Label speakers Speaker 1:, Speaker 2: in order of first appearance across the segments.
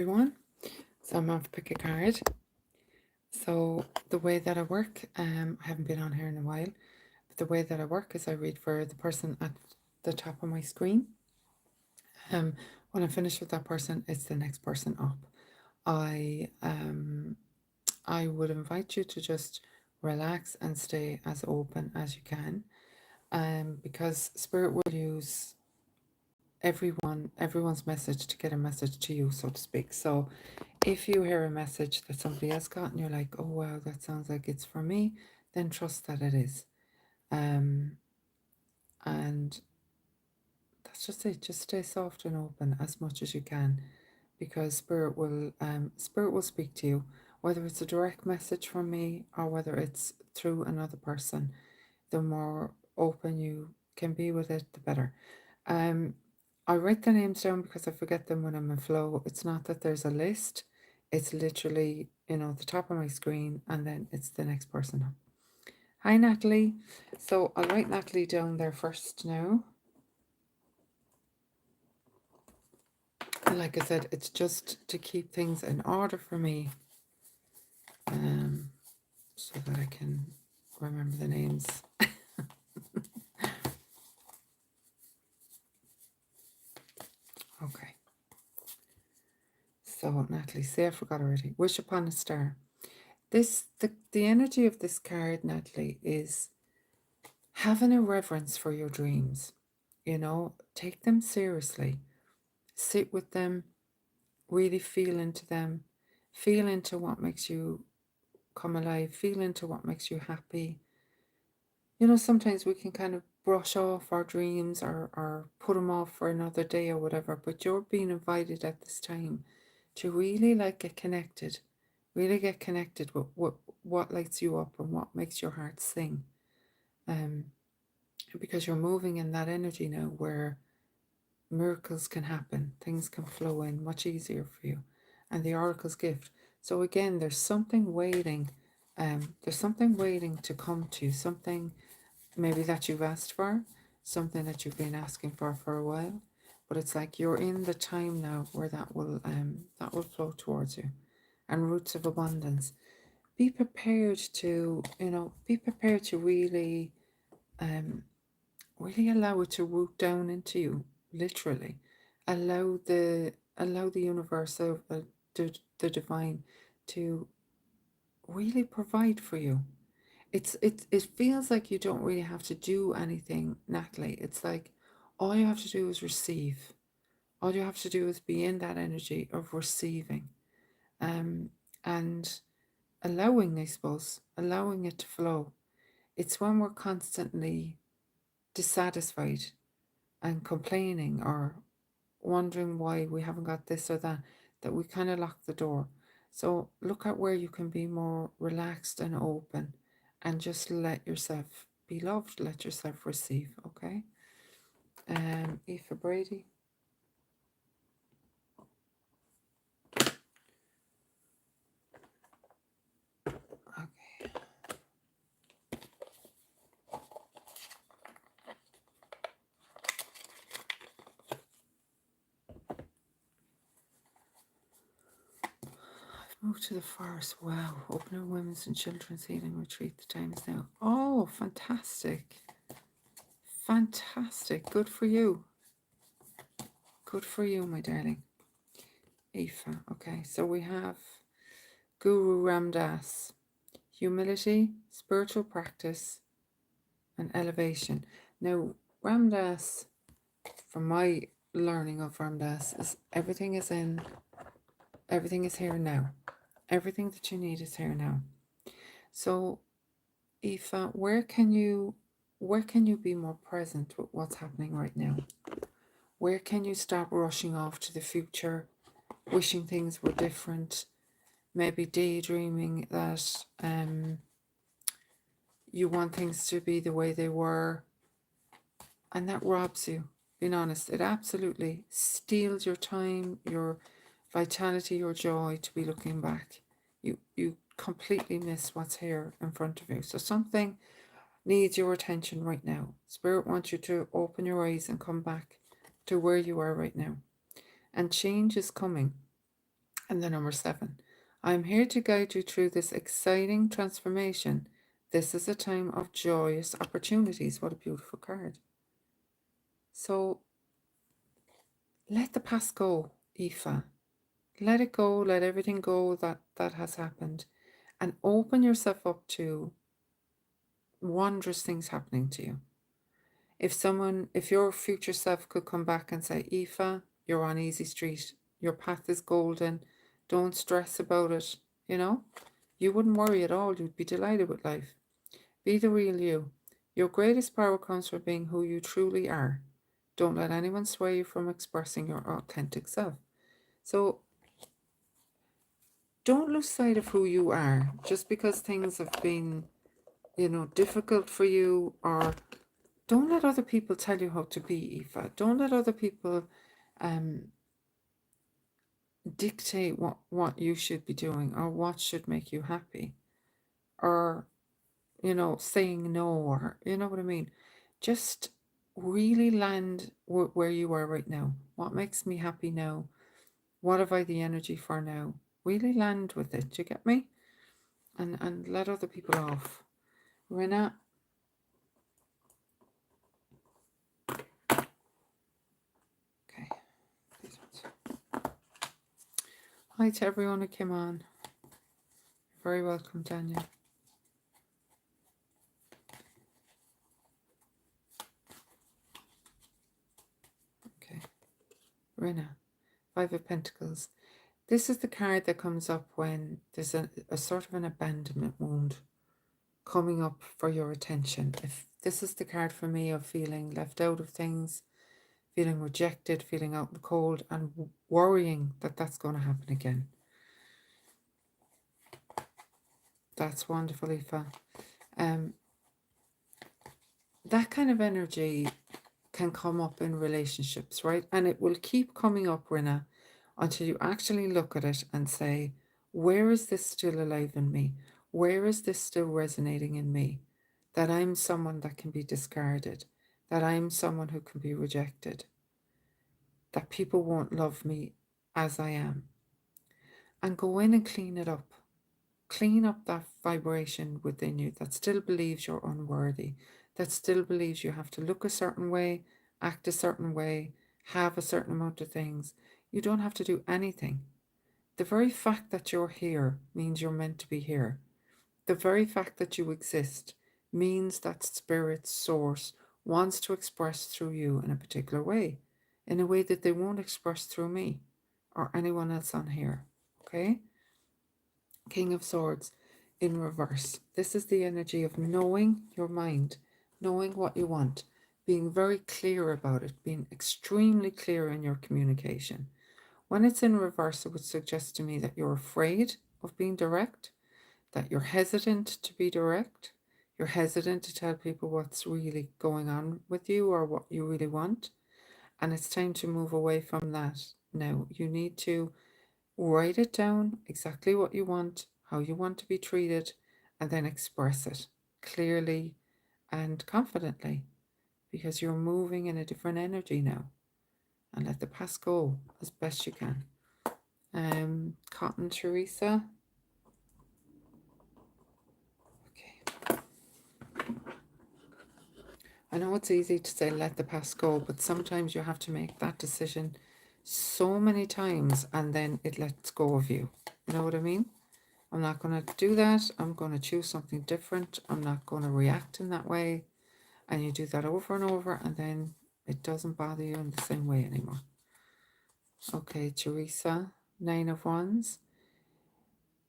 Speaker 1: Everyone. So I'm off to pick a card. So the way that I work, I haven't been on here in a while, but the way that I work is I read for the person at the top of my screen. When I finish with that person, it's the next person up. I I would invite you to just relax and stay as open as you can, because Spirit will use everyone's message to get a message to you, so to speak. So if you hear a message that somebody else got and you're like, oh wow, that sounds like it's for me, then trust that it is. Um, and that's just it. Just stay soft and open as much as you can, because spirit will speak to you, whether it's a direct message from me or whether it's through another person. The more open you can be with it, the better. Um, I write the names down because I forget them when I'm in flow. It's not that there's a list. It's literally, the top of my screen and then it's the next person up. Hi, Natalie. So I'll write Natalie down there first now. And like I said, it's just to keep things in order for me, so that I can remember the names. Okay. So Natalie, say I forgot already. Wish upon a star. The energy of this card, Natalie, is having a reverence for your dreams. Take them seriously. Sit with them, really feel into them, feel into what makes you come alive, feel into what makes you happy. Sometimes we can kind of brush off our dreams or put them off for another day or whatever, but you're being invited at this time to really get connected, really get connected with what lights you up and what makes your heart sing. Because you're moving in that energy now where miracles can happen, things can flow in much easier for you, and the oracle's gift. So again, there's something waiting. There's something waiting to come to you, something maybe that you've asked for, something that you've been asking for a while, but it's like you're in the time now where that will flow towards you. And roots of abundance. Be prepared to really really allow it to root down into you, literally. Allow the universe of the divine to really provide for you. It feels like you don't really have to do anything, Natalie. It's like all you have to do is receive. All you have to do is be in that energy of receiving, and allowing, I suppose, allowing it to flow. It's when we're constantly dissatisfied and complaining or wondering why we haven't got this or that, that we kind of lock the door. So look at where you can be more relaxed and open and just let yourself be loved, let yourself receive, okay? Aoife Brady. Okay. Move to the forest. Wow. Open a women's and children's healing retreat. The time is now. Oh, fantastic. Fantastic. Good for you. Good for you, my darling. Aoife. Okay, so we have Guru Ram Dass. Humility, spiritual practice, and elevation. Now, Ram Dass, from my learning of Ram Dass, is everything is here now. Everything that you need is here now. So, Aoife, where can you be more present with what's happening right now? Where can you stop rushing off to the future, wishing things were different, maybe daydreaming that you want things to be the way they were, and that robs you? Being honest, it absolutely steals your time, your vitality, your joy to be looking back. You completely miss what's here in front of you. So something needs your attention right now. Spirit wants you to open your eyes and come back to where you are right now. And change is coming. And the number 7. I'm here to guide you through this exciting transformation. This is a time of joyous opportunities. What a beautiful card. So let the past go, Aoife. Let it go, let everything go that has happened, and open yourself up to wondrous things happening to you. If your future self could come back and say, Aoife, you're on easy street, your path is golden, don't stress about it, you wouldn't worry at all. You'd be delighted with life. Be the real you. Your greatest power comes from being who you truly are. Don't let anyone sway you from expressing your authentic self. So don't lose sight of who you are just because things have been, difficult for you, or don't let other people tell you how to be, Aoife. Don't let other people dictate what you should be doing or what should make you happy, or, saying no, or, you know what I mean? Just really land where you are right now. What makes me happy now? What have I the energy for now? Really land with it. Do you get me? And let other people off. Rena. Okay. These ones. Hi to everyone who came on. You're very welcome, Daniel. Okay. Rena. 5 of Pentacles. This is the card that comes up when there's a sort of an abandonment wound coming up for your attention. If this is the card for me of feeling left out of things, feeling rejected, feeling out in the cold, and worrying that that's going to happen again. That's wonderful, Aoife. That kind of energy can come up in relationships, right? And it will keep coming up, Rina, until you actually look at it and say, where is this still alive in me? Where is this still resonating in me? That I'm someone that can be discarded, that I'm someone who can be rejected, that people won't love me as I am. And go in and clean it up. Clean up that vibration within you that still believes you're unworthy, that still believes you have to look a certain way, act a certain way, have a certain amount of things. You don't have to do anything. The very fact that you're here means you're meant to be here. The very fact that you exist means that spirit source wants to express through you in a particular way, in a way that they won't express through me or anyone else on here. Okay? King of Swords in reverse. This is the energy of knowing your mind, knowing what you want, being very clear about it, being extremely clear in your communication. When it's in reverse, it would suggest to me that you're afraid of being direct, that you're hesitant to be direct, you're hesitant to tell people what's really going on with you or what you really want. And it's time to move away from that now. You need to write it down, exactly what you want, how you want to be treated, and then express it clearly and confidently, because you're moving in a different energy now. And let the past go as best you can. Cotton Teresa. Okay. I know it's easy to say let the past go, but sometimes you have to make that decision so many times and then it lets go of you. You know what I mean? I'm not going to do that. I'm going to choose something different. I'm not going to react in that way. And you do that over and over, and then it doesn't bother you in the same way anymore. Okay, Teresa, 9 of Wands.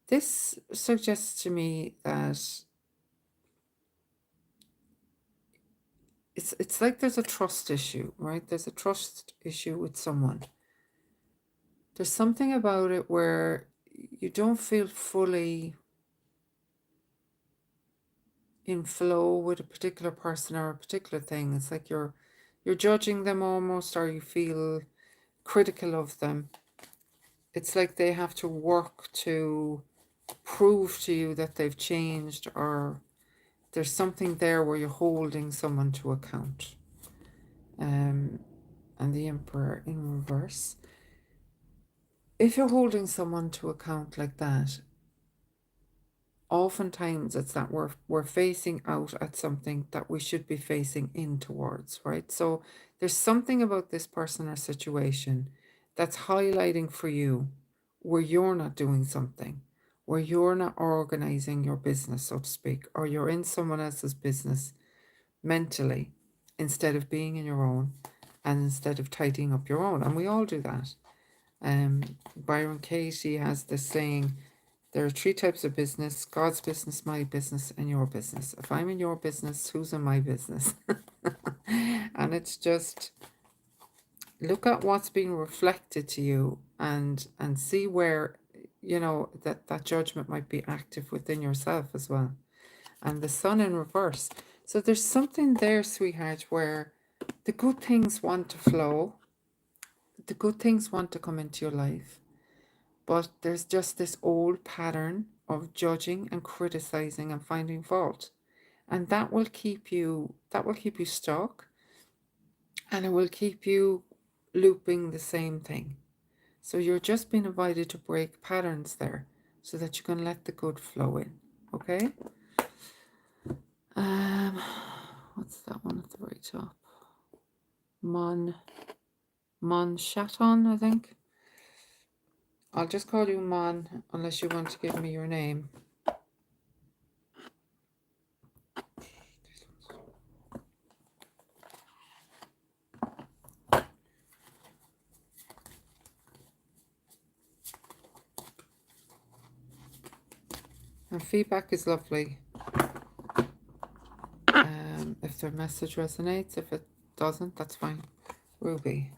Speaker 1: This suggests to me that it's like there's a trust issue, right? There's a trust issue with someone. There's something about it where you don't feel fully in flow with a particular person or a particular thing. It's like you're judging them almost, or you feel critical of them. It's like they have to work to prove to you that they've changed, or there's something there where you're holding someone to account. And the Emperor in reverse. if you're holding someone to account like that, oftentimes it's that we're facing out at something that we should be facing in towards, right? So there's something about this person or situation that's highlighting for you where you're not doing something, where you're not organizing your business, so to speak, or you're in someone else's business mentally instead of being in your own, and instead of tidying up your own. And we all do that. Byron Katie has this saying, there are three types of business: God's business, my business, and your business. If I'm in your business, who's in my business? And it's just look at what's being reflected to you, and see where, that judgment might be active within yourself as well. And the sun in reverse. So there's something there, sweetheart, where the good things want to flow, the good things want to come into your life, but there's just this old pattern of judging and criticizing and finding fault. And that will keep you stuck, and it will keep you looping the same thing. So you're just being invited to break patterns there so that you can let the good flow in. Okay? Um what's that one at the very top? Mon Chaton, I think. I'll just call you Mon unless you want to give me your name. And feedback is lovely. If their message resonates, if it doesn't, that's fine. Ruby.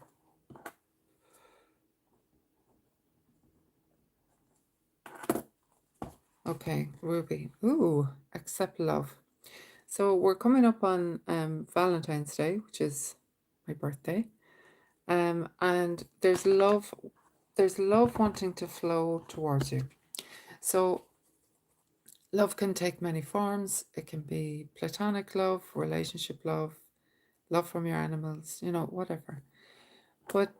Speaker 1: Okay, Ruby. Ooh, accept love. So we're coming up on Valentine's Day, which is my birthday. And there's love wanting to flow towards you. So love can take many forms. It can be platonic love, relationship love, love from your animals, whatever. But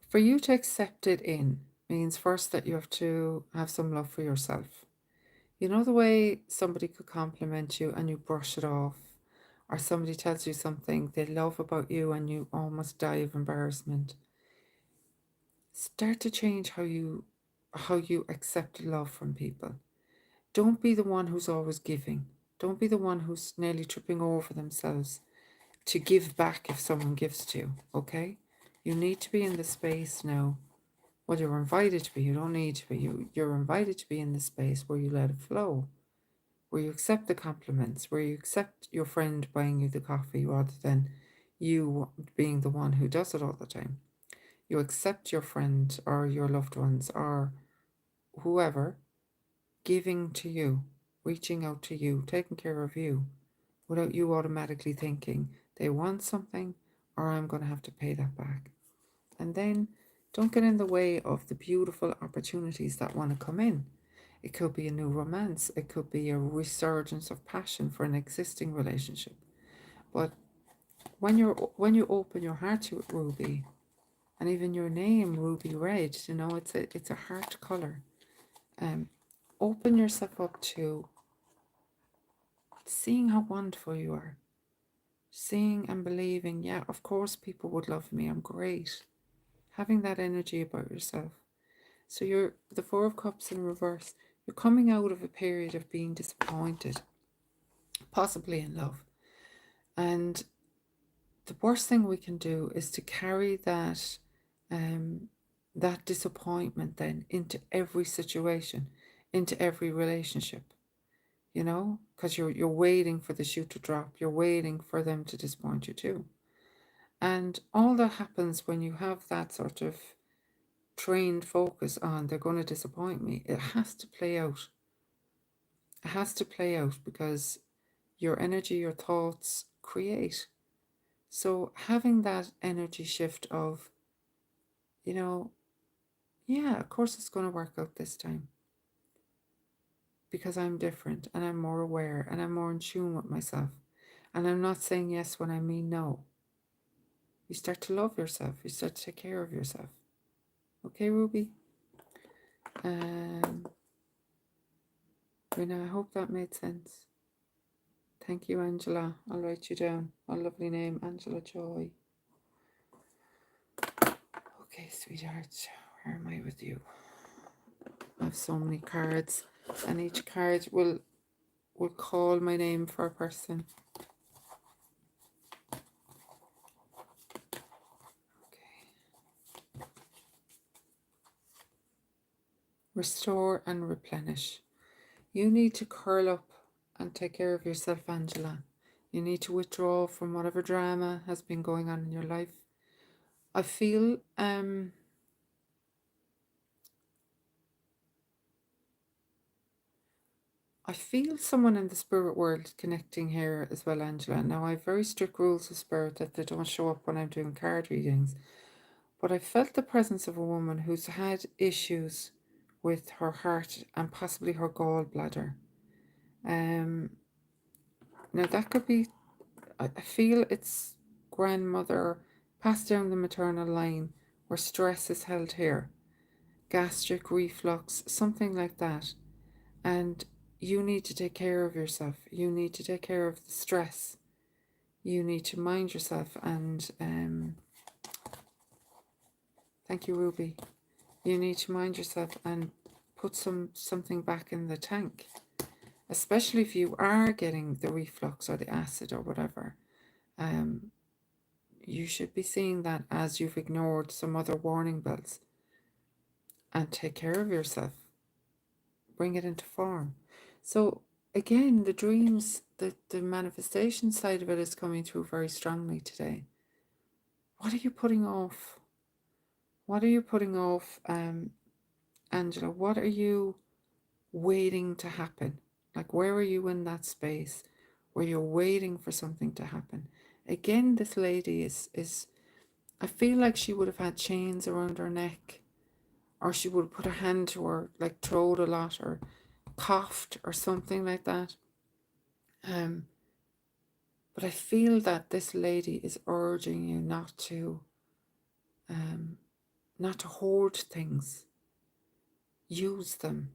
Speaker 1: for you to accept it in means first that you have to have some love for yourself. You know the way somebody could compliment you and you brush it off, or somebody tells you something they love about you and you almost die of embarrassment. Start to change how you accept love from people. Don't be the one who's always giving. Don't be the one who's nearly tripping over themselves to give back if someone gives to you, okay? You need to be in the space now. Well, you're invited to be. You don't need to be. You're invited to be in the space where you let it flow, where you accept the compliments, where you accept your friend buying you the coffee rather than you being the one who does it all the time. You accept your friend or your loved ones or whoever giving to you, reaching out to you, taking care of you, without you automatically thinking they want something or I'm going to have to pay that back. And then don't get in the way of the beautiful opportunities that want to come in. It could be a new romance, it could be a resurgence of passion for an existing relationship. But when you open your heart to it, Ruby, and even your name, Ruby Red, it's a heart color. Open yourself up to seeing how wonderful you are, seeing and believing, yeah, of course people would love me, I'm great. Having that energy about yourself. So you're the Four of Cups in reverse. You're coming out of a period of being disappointed, possibly in love. And the worst thing we can do is to carry that disappointment then into every situation, into every relationship. Because you're waiting for the shoe to drop. You're waiting for them to disappoint you too. And all that happens when you have that sort of trained focus on they're going to disappoint me, it has to play out. It has to play out because your energy, your thoughts create. So having that energy shift of, yeah, of course it's going to work out this time because I'm different and I'm more aware and I'm more in tune with myself. And I'm not saying yes when I mean no. You start to love yourself. You start to take care of yourself. Okay, Ruby? I hope that made sense. Thank you, Angela. I'll write you down. A lovely name, Angela Joy. Okay, sweetheart, where am I with you? I have so many cards, and each card will call my name for a person. Okay. Restore and replenish. You need to curl up and take care of yourself, Angela. You need to withdraw from whatever drama has been going on in your life. I feel someone in the spirit world connecting here as well, Angela. Now, I have very strict rules of spirit that they don't show up when I'm doing card readings. But I felt the presence of a woman who's had issues with her heart and possibly her gallbladder. Now that could be, I feel it's grandmother, passed down the maternal line, where stress is held here, gastric reflux, something like that. And you need to take care of yourself. You need to take care of the stress. You need to mind yourself. And thank you, Ruby. You need to mind yourself and put something back in the tank, especially if you are getting the reflux or the acid or whatever. You should be seeing that as you've ignored some other warning bells, and take care of yourself. Bring it into form. So again, the dreams, the manifestation side of it is coming through very strongly today. What are you putting off? What are you putting off, Angela? What are you waiting to happen? Like, where are you in that space where you're waiting for something to happen? Again, this lady is I feel like she would have had chains around her neck, or she would have put her hand to her like throat a lot, or coughed or something like that. But I feel that this lady is urging you not to hoard things. Use them,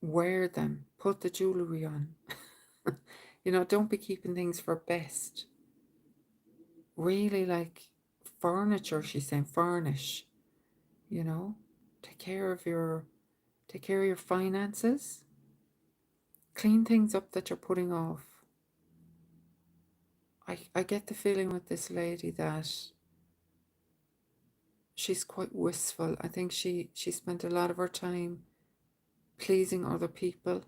Speaker 1: wear them, put the jewelry on. Don't be keeping things for best. Really, like furniture, she's saying, furnish. Take care of your finances. Clean things up that you're putting off. I get the feeling with this lady that she's quite wistful. I think she spent a lot of her time pleasing other people.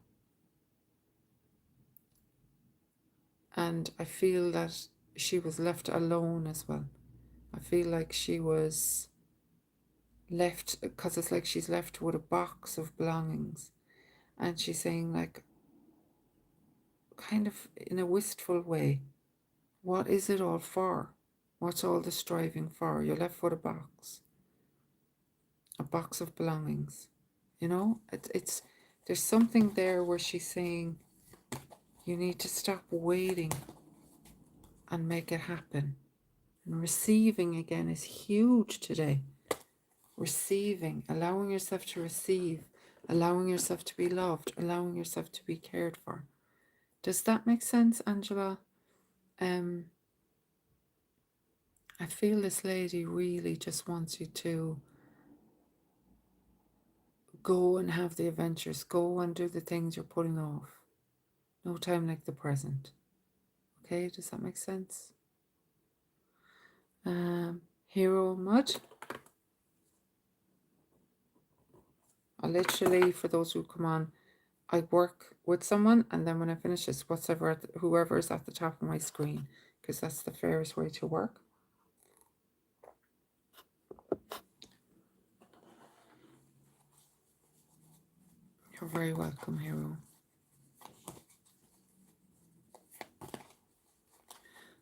Speaker 1: And I feel that she was left alone as well. I feel like she was left, because it's like she's left with a box of belongings. And she's saying, like, kind of in a wistful way, what is it all for? What's all the striving for? You're left with a box of belongings. It's there's something there where she's saying you need to stop waiting and make it happen. And receiving again is huge today. Receiving, allowing yourself to receive, allowing yourself to be loved, allowing yourself to be cared for. Does that make sense, Angela? I feel this lady really just wants you to go and have the adventures, go and do the things you're putting off. No time like the present. Okay, does that make sense? Hero Mud. I literally, for those who come on, I work with someone, and then when I finish, it's whoever is at the top of my screen, because that's the fairest way to work. You're very welcome, Hero.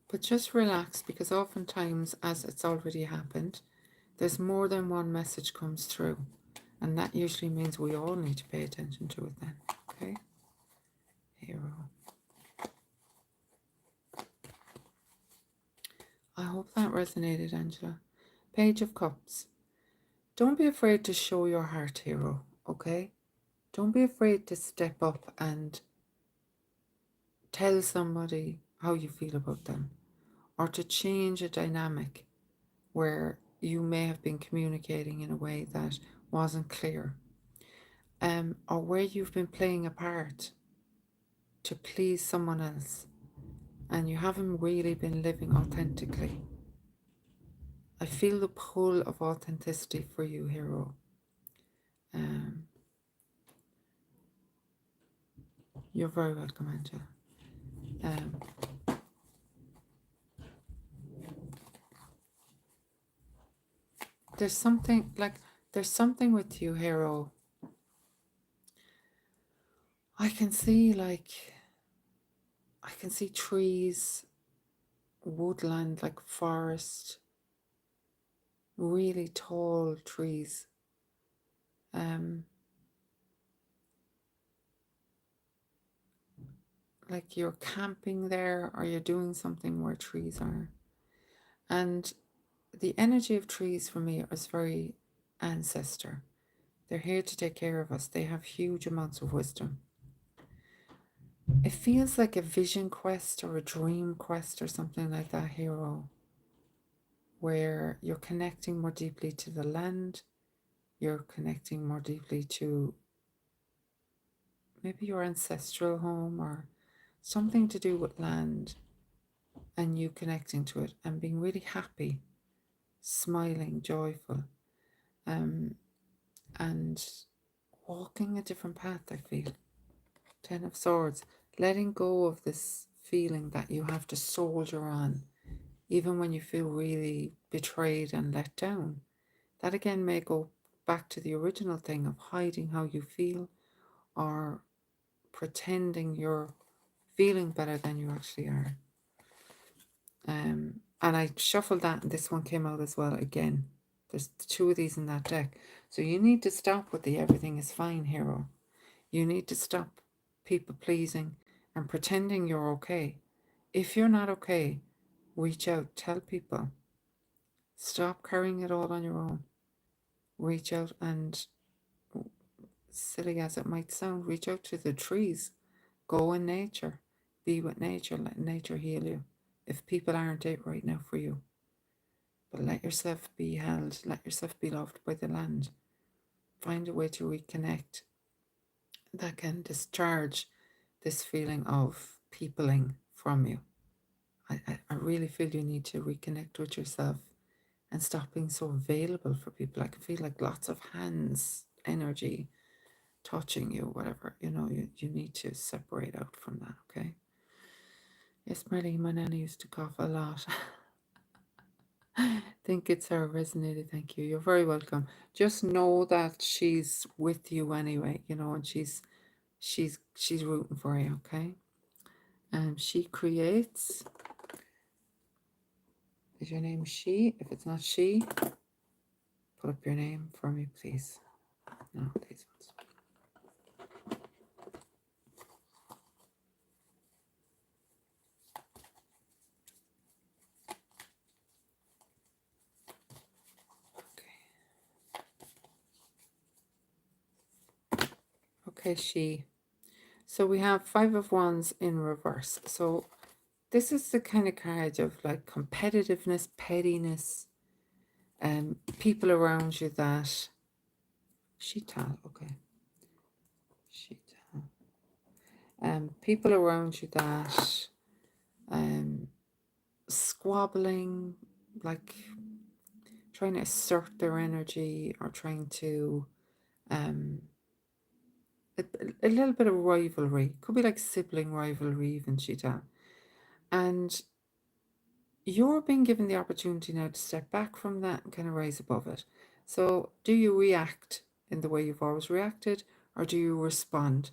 Speaker 1: But just relax, because oftentimes, as it's already happened, there's more than one message comes through. And that usually means we all need to pay attention to it then. Okay? Hero. I hope that resonated, Angela. Page of Cups. Don't be afraid to show your heart, Hero. okay? Don't be afraid to step up and tell somebody how you feel about them, or to change a dynamic where you may have been communicating in a way that wasn't clear, or where you've been playing a part to please someone else and you haven't really been living authentically. I feel the pull of authenticity for you, hero. Um, you're very welcome, Angela. Um, there's something with you, hero. I can see trees, woodland, like forest, really tall trees. Like you're camping there or you're doing something where trees are. And the energy of trees for me is very ancestor. They're here to take care of us. They have huge amounts of wisdom. It feels like a vision quest or a dream quest or something like that, hero, where you're connecting more deeply to the land. You're connecting more deeply to maybe your ancestral home or something to do with land, and you connecting to it and being really happy, smiling, joyful, and walking a different path, I feel. 10 of Swords, letting go of this feeling that you have to soldier on, even when you feel really betrayed and let down. That again may go back to the original thing of hiding how you feel or pretending you're feeling better than you actually are. And I shuffled that and this one came out as well again. There's two of these in that deck. So you need to stop with the everything is fine hero. You need to stop people pleasing and pretending you're okay. If you're not okay, reach out, tell people. Stop carrying it all on your own. Reach out and, silly as it might sound, reach out to the trees. Go in nature. Be with nature. Let nature heal you. If people aren't it right now for you. But let yourself be held. Let yourself be loved by the land. Find a way to reconnect that can discharge this feeling of peopling from you. I really feel you need to reconnect with yourself and stop being so available for people. I can feel like lots of hands, energy touching you, whatever. You need to separate out from that, okay? Yes, Marlene, my nana used to cough a lot. Think it's her resonated. Thank you. You're very welcome. Just know that she's with you anyway, and she's rooting for you, okay? She creates. Is your name she? If it's not she, put up your name for me, please. No, these ones. Okay, she. So we have 5 of Wands in reverse. So this is the kind of card of like competitiveness, pettiness, and people around you that Shital, okay. Shital. People around you that squabbling, like trying to assert their energy or trying to a little bit of rivalry. Could be like sibling rivalry even, Shital. And you're being given the opportunity now to step back from that and kind of rise above it. So do you react in the way you've always reacted, or do you respond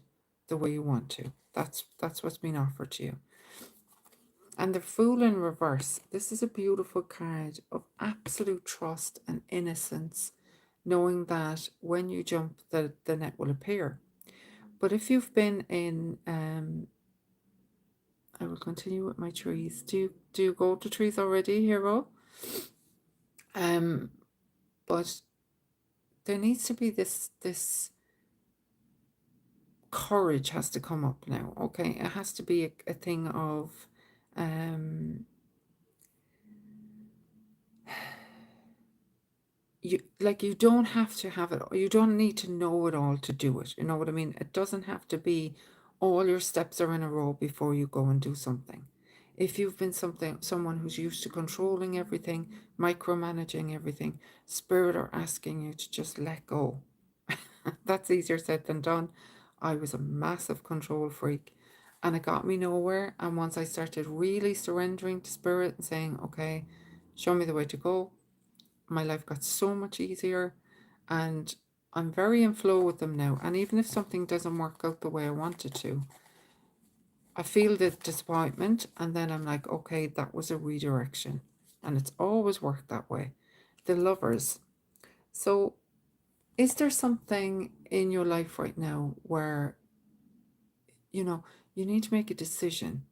Speaker 1: the way you want to? That's what's been offered to you. And the Fool in reverse. This is a beautiful card of absolute trust and innocence, knowing that when you jump, the net will appear. But if you've been in, I will continue with my trees. Do you go to trees already, hero? But there needs to be this courage has to come up now, okay? It has to be a thing of um you don't have to have it, you don't need to know it all to do it, you know what I mean? It doesn't have to be all your steps are in a row before you go and do something. If you've been someone who's used to controlling everything, micromanaging everything, spirit are asking you to just let go. That's easier said than done. I was a massive control freak and it got me nowhere. And once I started really surrendering to spirit and saying, okay, show me the way to go, my life got so much easier and I'm very in flow with them now. And even if something doesn't work out the way I want it to, I feel the disappointment and then I'm like, okay, that was a redirection. And it's always worked that way. The Lovers. So, is there something in your life right now where, you know, you need to make a decision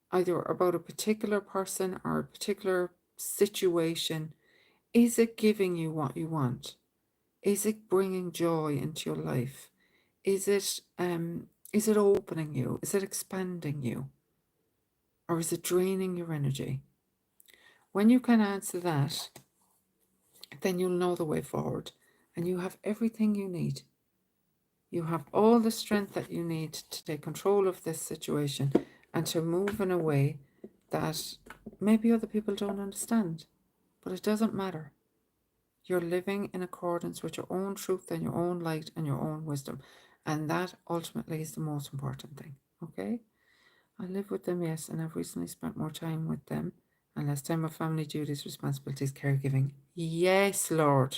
Speaker 1: either about a particular person or a particular situation? Is it giving you what you want? Is it bringing joy into your life? Is it opening you? Is it expanding you? Or is it draining your energy? When you can answer that, then you'll know the way forward and you have everything you need. You have all the strength that you need to take control of this situation and to move in a way that maybe other people don't understand. But it doesn't matter. You're living in accordance with your own truth and your own light and your own wisdom. And that ultimately is the most important thing. Okay? I live with them, yes, and I've recently spent more time with them and less time with family duties, responsibilities, caregiving. Yes, Lord.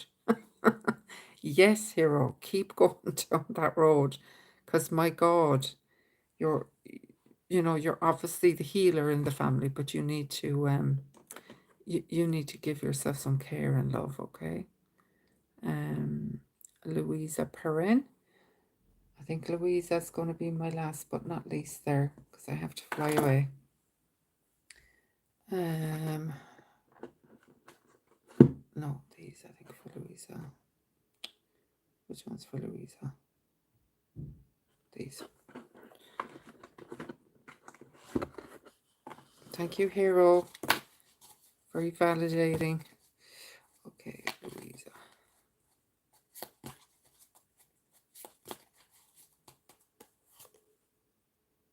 Speaker 1: Yes, hero. Keep going down that road. Because my God, you're you're obviously the healer in the family, but you need to you need to give yourself some care and love, okay? Um Louisa Perrin. I think Louisa's going to be my last but not least there because I have to fly away. Um, no, these I think for Louisa. Which one's for Louisa? These. Thank you, Hero. Very validating. Okay, Louisa.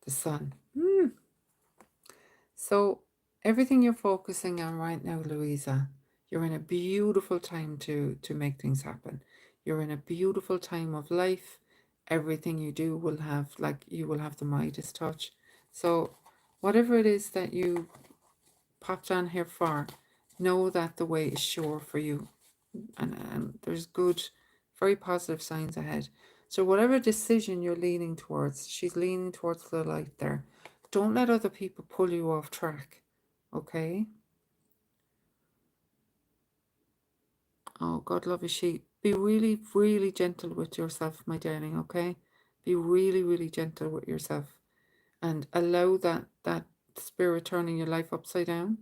Speaker 1: The sun. So everything you're focusing on right now, Louisa, you're in a beautiful time to make things happen. You're in a beautiful time of life. Everything you do will have you will have the Midas touch. So whatever it is that you popped on here for, know that the way is sure for you. And there's good, very positive signs ahead. So whatever decision you're leaning towards, she's leaning towards the light there. Don't let other people pull you off track. Okay? Oh, God love you, she. Be really, really gentle with yourself, my darling, okay? Be really, really gentle with yourself. And allow that spirit turning your life upside down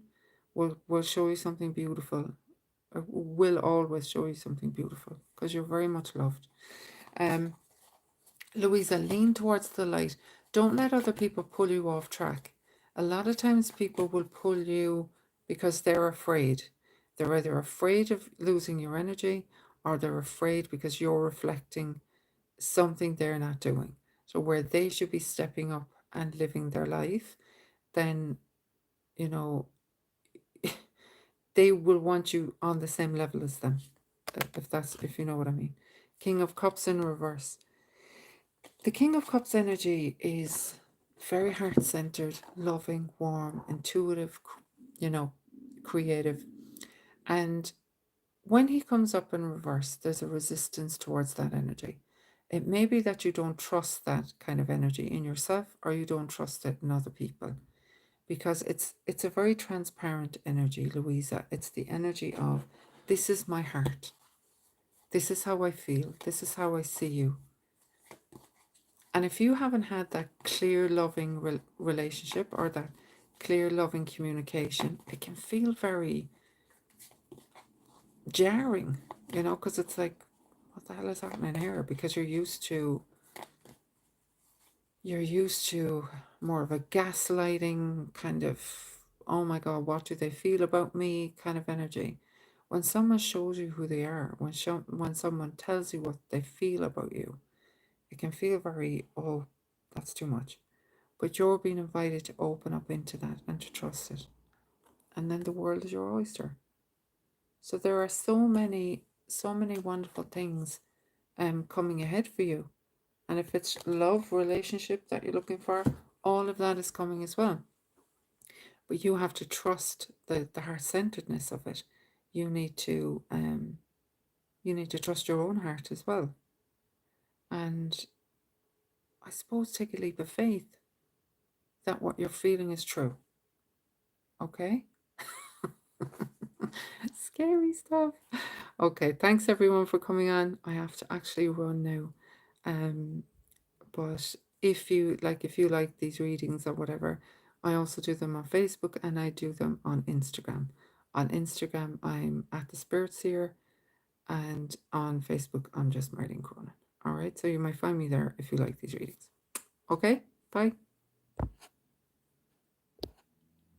Speaker 1: will show you something beautiful. Will always show you something beautiful because you're very much loved. Louisa, lean towards the light. Don't let other people pull you off track. A lot of times people will pull you because they're afraid. They're either afraid of losing your energy or they're afraid because you're reflecting something they're not doing. So where they should be stepping up and living their life, then, you know, they will want you on the same level as them. If you know what I mean. King of Cups in reverse. The King of Cups energy is very heart-centered, loving, warm, intuitive, creative. And when he comes up in reverse, there's a resistance towards that energy. It may be that you don't trust that kind of energy in yourself or you don't trust it in other people because it's a very transparent energy, Louisa. It's the energy of this is my heart. This is how I feel. This is how I see you. And if you haven't had that clear, loving relationship or that clear, loving communication, it can feel very jarring, because it's like, what the hell is happening here? Because you're used to you're used to more of a gaslighting kind of, oh my God, what do they feel about me kind of energy. When someone shows you who they are, when someone tells you what they feel about you, it can feel very, oh, that's too much. But you're being invited to open up into that and to trust it. And then the world is your oyster. So there are so many wonderful things coming ahead for you. And if it's love, relationship that you're looking for, all of that is coming as well. But you have to trust the heart centeredness of it. You need to trust your own heart as well. And I suppose take a leap of faith that what you're feeling is true. Okay? Scary stuff. Okay, thanks everyone for coming on. I have to actually run now. Um, but if you like these readings or whatever, I also do them on Facebook and I do them on Instagram. On Instagram, I'm at the Spirit Seer, and on Facebook, I'm just Marlene Cronin. All right, so you might find me there if you like these readings. Okay, bye.